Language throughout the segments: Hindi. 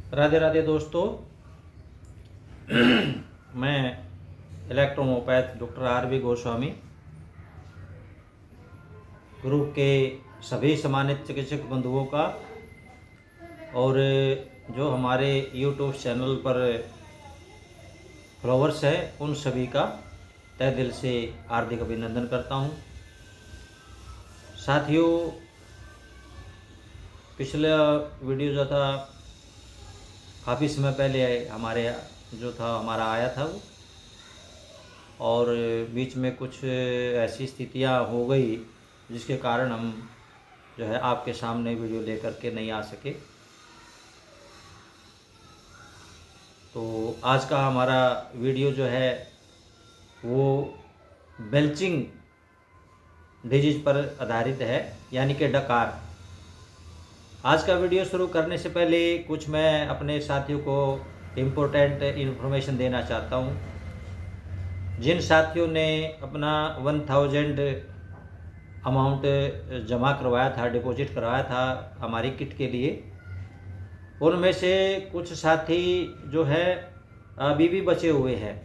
राधे राधे दोस्तों। मैं इलेक्ट्रोमोपैथ डॉक्टर आर.वी. गोस्वामी ग्रुप के सभी सम्मानित चिकित्सक बंधुओं का और जो हमारे यूट्यूब चैनल पर फॉलोवर्स हैं उन सभी का तहे दिल से हार्दिक अभिनंदन करता हूं। साथियों, पिछला वीडियो जो था काफ़ी समय पहले हमारा आया था वो, और बीच में कुछ ऐसी स्थितियां हो गई जिसके कारण हम जो है आपके सामने वीडियो लेकर के नहीं आ सके। तो आज का हमारा वीडियो जो है वो बेल्चिंग डिजीज पर आधारित है, यानी कि डकार। आज का वीडियो शुरू करने से पहले कुछ मैं अपने साथियों को इम्पोर्टेंट इन्फॉर्मेशन देना चाहता हूँ। जिन साथियों ने अपना 1000 अमाउंट जमा करवाया था, डिपॉजिट करवाया था हमारी किट के लिए, उनमें से कुछ साथी जो है अभी भी बचे हुए हैं।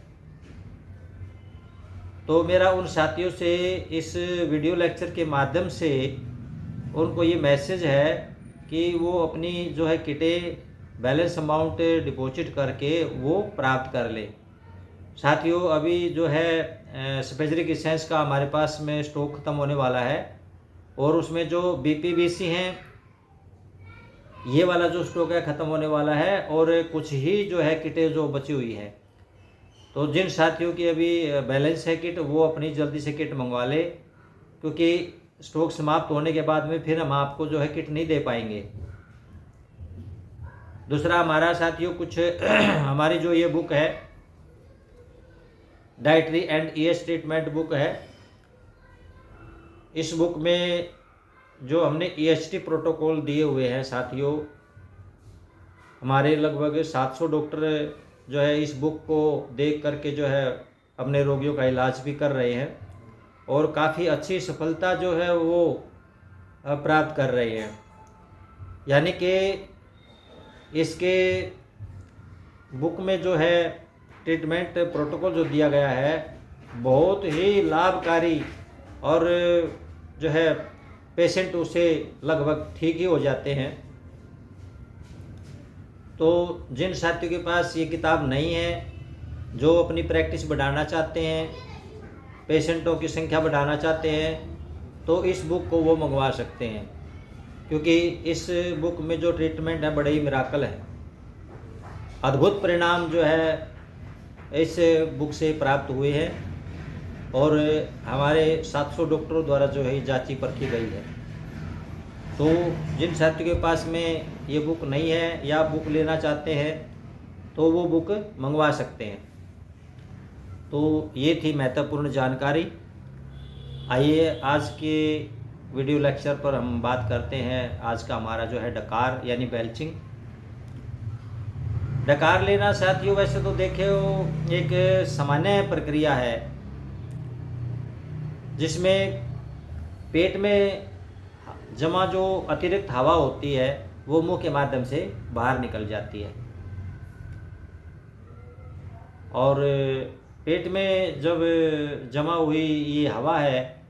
तो मेरा उन साथियों से इस वीडियो लेक्चर के माध्यम से उनको ये मैसेज है कि वो अपनी जो है किटें बैलेंस अमाउंट डिपॉजिट करके वो प्राप्त कर ले। साथियों, अभी जो है स्पेजरिक एसेंस का हमारे पास में स्टॉक ख़त्म होने वाला है, और उसमें जो BPVC हैं ये वाला जो स्टॉक है ख़त्म होने वाला है, और कुछ ही जो है किटें जो बची हुई है। तो जिन साथियों की अभी बैलेंस है किट, वो अपनी जल्दी से किट मंगवा ले, क्योंकि स्टॉक समाप्त होने के बाद में फिर हम आपको जो है किट नहीं दे पाएंगे। दूसरा हमारा साथियों, कुछ हमारी जो ये बुक है dietary and ES treatment book है, इस बुक में जो हमने EHT प्रोटोकॉल दिए हुए हैं साथियों, हमारे लगभग 700 डॉक्टर जो है इस बुक को देख करके जो है अपने रोगियों का इलाज भी कर रहे हैं, और काफ़ी अच्छी सफलता जो है वो प्राप्त कर रहे हैं। यानी कि इसके बुक में जो है ट्रीटमेंट प्रोटोकॉल जो दिया गया है बहुत ही लाभकारी, और जो है पेशेंट उसे लगभग ठीक ही हो जाते हैं। तो जिन साथियों के पास ये किताब नहीं है, जो अपनी प्रैक्टिस बढ़ाना चाहते हैं, पेशेंटों की संख्या बढ़ाना चाहते हैं, तो इस बुक को वो मंगवा सकते हैं, क्योंकि इस बुक में जो ट्रीटमेंट है बड़े ही मिराकल है। अद्भुत परिणाम जो है इस बुक से प्राप्त हुए हैं, और हमारे 700 डॉक्टरों द्वारा जो है जांची परखी गई है। तो जिन साथियों के पास में ये बुक नहीं है या बुक लेना चाहते हैं तो वो बुक मंगवा सकते हैं। तो ये थी महत्वपूर्ण जानकारी। आइए आज के वीडियो लेक्चर पर हम बात करते हैं। आज का हमारा जो है डकार यानी बेल्चिंग। डकार लेना साथियों वैसे तो देखे वो एक सामान्य प्रक्रिया है, जिसमें पेट में जमा जो अतिरिक्त हवा होती है वो मुंह के माध्यम से बाहर निकल जाती है, और पेट में जब जमा हुई ये हवा है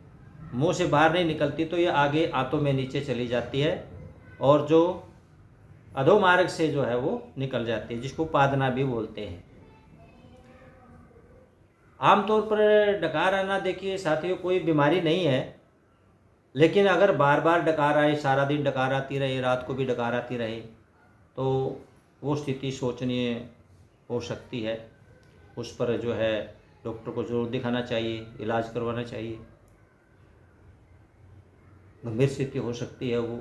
मुंह से बाहर नहीं निकलती, तो ये आगे आंतों में नीचे चली जाती है, और जो अधोमार्ग से जो है वो निकल जाती है, जिसको पादना भी बोलते हैं। आमतौर पर डकार आना देखिए साथियों कोई बीमारी नहीं है, लेकिन अगर बार बार डकार आए, सारा दिन डकार आती रहे, रात को भी डकार आती रहे, तो वो स्थिति शोचनीय हो सकती है। उस पर जो है डॉक्टर को जरूर दिखाना चाहिए, इलाज करवाना चाहिए। गंभीर स्थिति हो सकती है वो।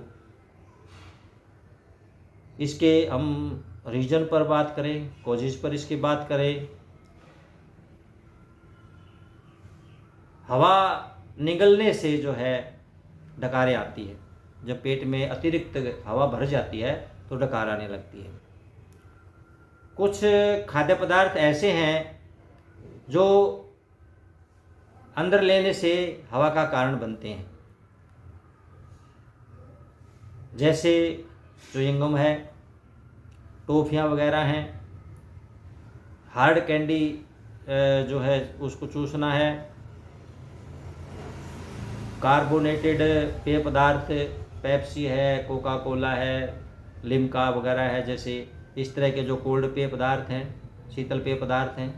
इसके हम रीजन पर बात करें, कॉजेज पर इसकी बात करें, हवा निगलने से जो है डकारें आती है। जब पेट में अतिरिक्त हवा भर जाती है तो डकार आने लगती है। कुछ खाद्य पदार्थ ऐसे हैं जो अंदर लेने से हवा का कारण बनते हैं, जैसे च्युइंगम है, टॉफ़ियाँ वगैरह हैं, हार्ड कैंडी जो है उसको चूसना है, कार्बोनेटेड पेय पदार्थ पेप्सी है, कोका कोला है, लिम्का वगैरह है, जैसे इस तरह के जो कोल्ड पेय पदार्थ हैं, शीतल पेय पदार्थ हैं।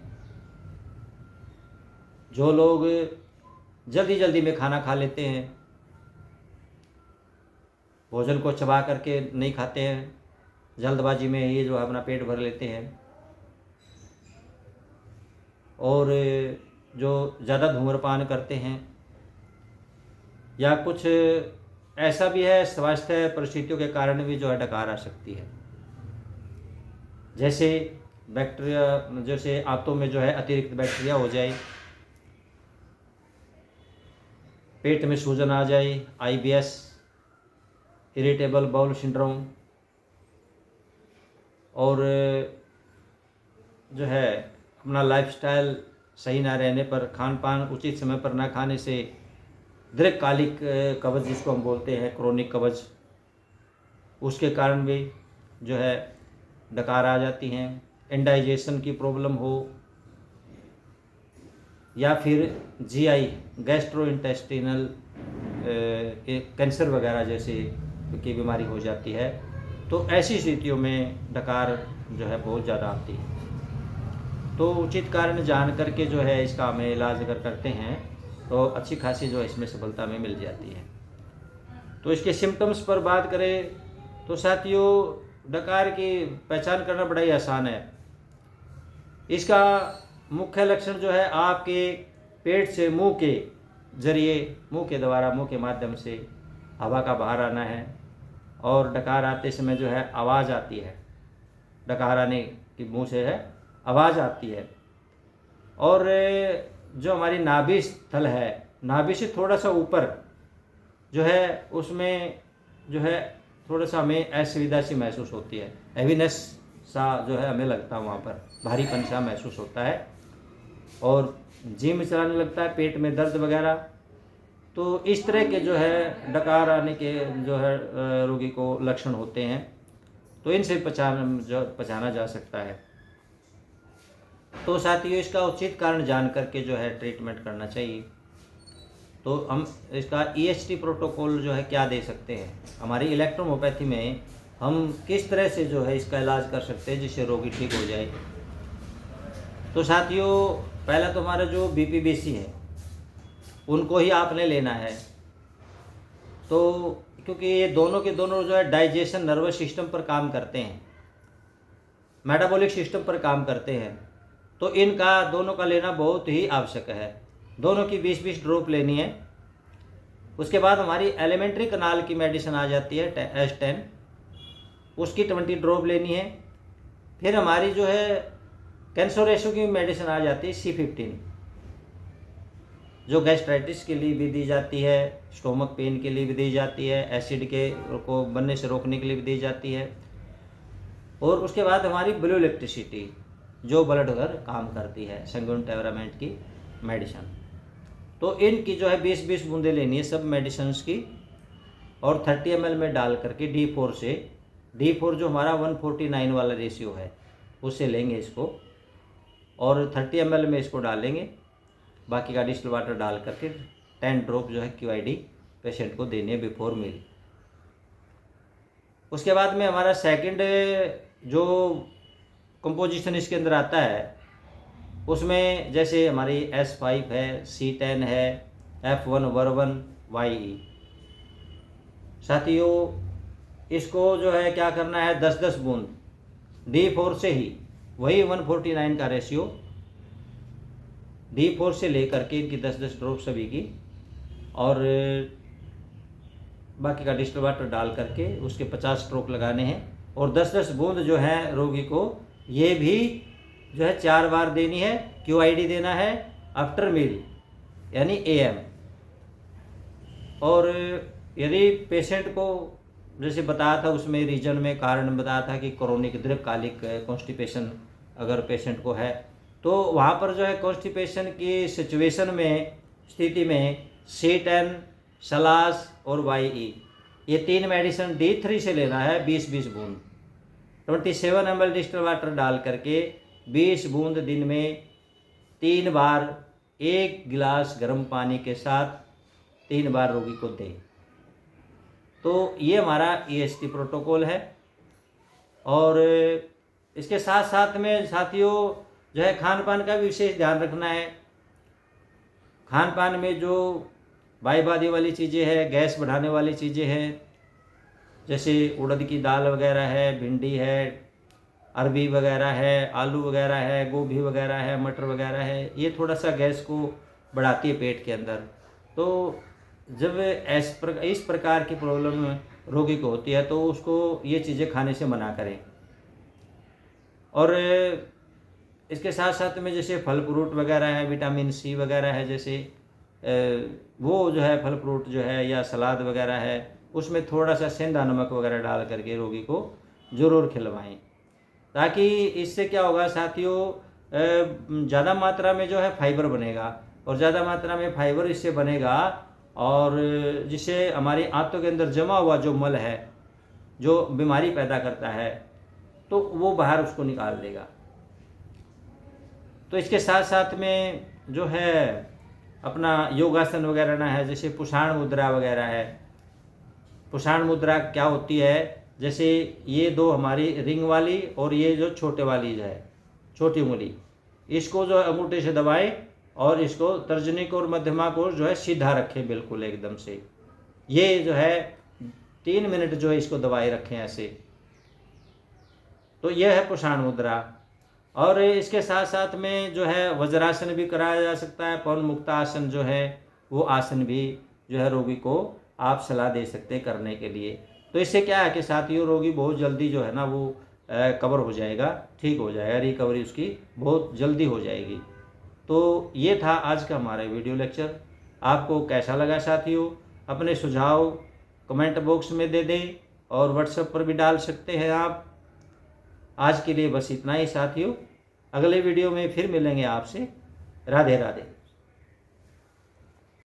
जो लोग जल्दी जल्दी में खाना खा लेते हैं, भोजन को चबा करके नहीं खाते हैं, जल्दबाजी में ये जो अपना पेट भर लेते हैं, और जो ज़्यादा धूम्रपान करते हैं, या कुछ ऐसा भी है स्वास्थ्य परिस्थितियों के कारण भी जो है डकार आ सकती है। जैसे बैक्टीरिया, जैसे आंतों में जो है अतिरिक्त बैक्टीरिया हो जाए, पेट में सूजन आ जाए, IBS, इरिटेबल बाउल सिंड्रोम, और जो है अपना लाइफस्टाइल सही ना रहने पर, खान पान उचित समय पर ना खाने से दीर्घकालिक कब्ज जिसको हम बोलते हैं, क्रोनिक कब्ज, उसके कारण भी जो है डकार आ जाती हैं। इंडाइजेशन की प्रॉब्लम हो, या फिर GI गैस्ट्रोइंटेस्टिनल कैंसर वगैरह जैसे की बीमारी हो जाती है, तो ऐसी स्थितियों में डकार जो है बहुत ज़्यादा आती है। तो उचित कारण जान करके जो है इसका हमें इलाज अगर करते हैं तो अच्छी खासी जो है इसमें सफलता में मिल जाती है। तो इसके सिम्टम्स पर बात करें तो साथियों, डकार की पहचान करना बड़ा ही आसान है। इसका मुख्य लक्षण जो है आपके पेट से मुंह के जरिए, मुंह के द्वारा, मुंह के माध्यम से हवा का बाहर आना है, और डकार आते समय जो है आवाज़ आती है, डकार आने की मुंह से है आवाज़ आती है। और जो हमारी नाभि स्थल है, नाभि से थोड़ा सा ऊपर जो है उसमें जो है थोड़ा सा हमें असुविधा सी महसूस होती है, हैवीनेस सा जो है हमें लगता है, वहाँ पर भारीपन सा महसूस होता है, और जी में चलाने लगता है, पेट में दर्द वगैरह। तो इस तरह के जो है डकार आने के जो है रोगी को लक्षण होते हैं, तो इनसे पहचाना जा सकता है। तो साथियों, इसका उचित कारण जान करके जो है ट्रीटमेंट करना चाहिए। तो हम इसका EHT प्रोटोकॉल जो है क्या दे सकते हैं, हमारी इलेक्ट्रोहोम्योपैथी में हम किस तरह से जो है इसका इलाज कर सकते हैं जिससे रोगी ठीक हो जाए। तो साथियों, पहला तो हमारा जो BPBC है उनको ही आपने लेना है। तो क्योंकि ये दोनों के दोनों जो है डाइजेशन नर्वस सिस्टम पर काम करते हैं, मेटाबॉलिक सिस्टम पर काम करते हैं, तो इनका दोनों का लेना बहुत ही आवश्यक है। दोनों की 20-20 ड्रॉप लेनी है। उसके बाद हमारी एलिमेंट्री कनाल की मेडिसिन आ जाती है S10, उसकी 20 ड्रॉप लेनी है। फिर हमारी जो है कैंसर रेशो की मेडिसिन आ जाती है C15, जो गैस्ट्राइटिस के लिए भी दी जाती है, स्टोमक पेन के लिए भी दी जाती है, एसिड के को बनने से रोकने के लिए भी दी जाती है। और उसके बाद हमारी ब्लू इलेक्ट्रिसिटी जो ब्लड पर काम करती है, संगुइन टेम्परामेंट की मेडिसिन। तो इनकी जो है 20-20 बूंदें लेनी है सब मेडिसिन्स की, और 30 ml में डाल करके D4 से, D4 जो हमारा 149 वाला रेशियो है उससे लेंगे इसको, और 30 ml में इसको डालेंगे, बाकी का डिस्टिल वाटर डाल करके 10 ड्रॉप जो है QID पेशेंट को देने बिफोर मील। उसके बाद में हमारा सेकंड जो कंपोजिशन इसके अंदर आता है, उसमें जैसे हमारी S5 है, C10 है, F1 वर्वन YE। साथियों, इसको जो है क्या करना है, 10-10 बूंद D4 से ही, वही 149 का रेशियो, D4 से लेकर के इनकी 10-10 ड्रॉप सभी की, और बाकी का डिस्टिल वाटर डाल करके उसके 50 स्ट्रोक लगाने हैं। और 10-10 बूंद जो है रोगी को ये भी जो है 4 बार देनी है। QID देना है आफ्टर मील यानी AM। और यदि पेशेंट को जैसे बताया था उसमें रीजन में कारण बताया था कि क्रोनिक दीर्घकालिक कॉन्स्टिपेशन अगर पेशेंट को है, तो वहाँ पर जो है कॉन्स्टिपेशन की सिचुएशन में, स्थिति में C10, सलास और YE ये 3 मेडिसिन D3 से लेना है 20-20 बूंद। 27 ml डिस्टिल वाटर डाल करके 20 बूंद दिन में 3 बार 1 गिलास गर्म पानी के साथ 3 बार रोगी को दें। तो ये हमारा EST प्रोटोकॉल है। और इसके साथ साथ में साथियों जो है खान पान का भी विशेष ध्यान रखना है। खान पान में जो वायुबादी वाली चीज़ें हैं, गैस बढ़ाने वाली चीज़ें हैं, जैसे उड़द की दाल वगैरह है, भिंडी है, अरबी वगैरह है, आलू वगैरह है, गोभी वगैरह है, मटर वगैरह है, ये थोड़ा सा गैस को बढ़ाती है पेट के अंदर। तो जब इस प्रकार की प्रॉब्लम रोगी को होती है तो उसको ये चीज़ें खाने से मना करें। और इसके साथ साथ में जैसे फल फ्रूट वगैरह है, विटामिन C वगैरह है, जैसे वो जो है फल फ्रूट जो है या सलाद वगैरह है, उसमें थोड़ा सा सेंधा नमक वगैरह डाल करके रोगी को ज़रूर खिलवाएं, ताकि इससे क्या होगा साथियों, ज़्यादा मात्रा में जो है फाइबर बनेगा, और ज़्यादा मात्रा में फाइबर इससे बनेगा और जिससे हमारी आंतों के अंदर जमा हुआ जो मल है, जो बीमारी पैदा करता है, तो वो बाहर उसको निकाल देगा। तो इसके साथ साथ में जो है अपना योगासन वगैरह ना है, जैसे पुषाण मुद्रा वगैरह है। पुषाण मुद्रा क्या होती है, जैसे ये दो हमारी रिंग वाली और ये जो छोटे वाली जो है छोटी उंगली, इसको जो अंगूठे से दबाएं और इसको तर्जनी को और मध्यमा को जो है सीधा रखें बिल्कुल एकदम से। ये जो है 3 मिनट जो है इसको दबाए रखें ऐसे। तो यह है पुषाण मुद्रा। और इसके साथ साथ में जो है वज्रासन भी कराया जा सकता है। पवन मुक्तासन जो है वो आसन भी जो है रोगी को आप सलाह दे सकते हैं करने के लिए। तो इससे क्या है कि साथियों रोगी बहुत जल्दी जो है ना वो कवर हो जाएगा, ठीक हो जाएगा, रिकवरी उसकी बहुत जल्दी हो जाएगी। तो ये था आज का हमारा वीडियो लेक्चर। आपको कैसा लगा साथियों? अपने सुझाव कमेंट बॉक्स में दे दें और व्हाट्सएप पर भी डाल सकते हैं आप। आज के लिए बस इतना ही साथियों, अगले वीडियो में फिर मिलेंगे आपसे। राधे राधे।